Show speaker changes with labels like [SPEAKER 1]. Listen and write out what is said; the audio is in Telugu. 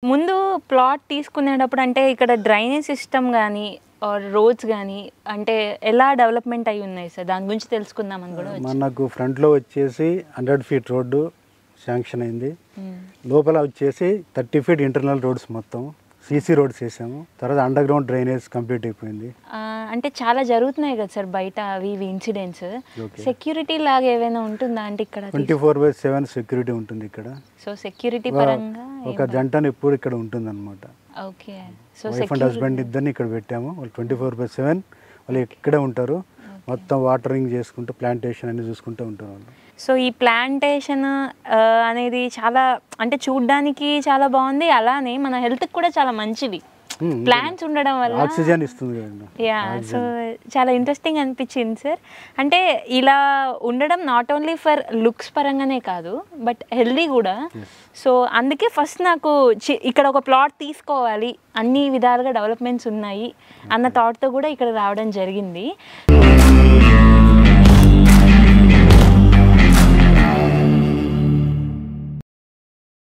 [SPEAKER 1] ముందు ప్లాట్ తీసుకునేటప్పుడు అంటే ఇక్కడ డ్రైనేజ్ సిస్టమ్ గానీ ఆర్ రోడ్స్ గానీ అంటే ఎలా డెవలప్‌మెంట్ అయ్యి ఉన్నాయి సార్? దాని గురించి తెలుసుకుందామని కూడా వచ్చాను.
[SPEAKER 2] మనకు ఫ్రంట్లో వచ్చేసి 100 ఫీట్ రోడ్డు శాంక్షన్ అయింది. లోపల వచ్చేసి 30 ఫీట్ ఇంటర్నల్ రోడ్స్ మొత్తం సీసీ రోడ్స్ వేసాము. తర్వాత అండర్ గ్రౌండ్ డ్రైనేజ్ కంప్లీట్ అయిపోయింది.
[SPEAKER 1] అంటే చాలా జరుగుతున్నాయి కదా సార్ బయట అవి ఇన్సిడెంట్స్. సెక్యూరిటీ లాగా ఏమైనా ఉంటుందా అంటే ఇక్కడ?
[SPEAKER 2] 24/7 సెక్యూరిటీ ఉంటుంది ఇక్కడ.
[SPEAKER 1] సో సెక్యూరిటీ పరంగా
[SPEAKER 2] ఒక జంటను ఎప్పుడు ఇక్కడ ఉంటుంది అనమాట.
[SPEAKER 1] Okay. So
[SPEAKER 2] wife and husband ఇద్దరిని ఇక్కడ పెట్టాము. వాళ్ళు 24/7 వాళ్ళు ఇక్కడే ఉంటారు. మొత్తం వాటరింగ్ చేసుకుంటూ ప్లాంటేషన్ అన్ని చూసుకుంటూ ఉంటారు వాళ్ళు.
[SPEAKER 1] సో ఈ ప్లాంటేషన్ అనేది చాలా అంటే చూడ్డానికి చాలా బాగుంది, అలానే మన హెల్త్కి కూడా చాలా మంచిది ప్లాంట్స్ ఉండడం వల్ల.
[SPEAKER 2] ఆక్సిజన్ ఇస్తుంది కదండి.
[SPEAKER 1] యా, సో చాలా ఇంట్రెస్టింగ్ అనిపించింది సార్. అంటే ఇలా ఉండడం నాట్ ఓన్లీ ఫర్ లుక్స్ పరంగానే కాదు బట్ హెల్దీ కూడా. సో అందుకే ఫస్ట్ నాకు ఇక్కడ ఒక ప్లాట్ తీసుకోవాలి, అన్ని విధాలుగా డెవలప్మెంట్స్ ఉన్నాయి అన్న థాట్తో కూడా ఇక్కడ రావడం జరిగింది.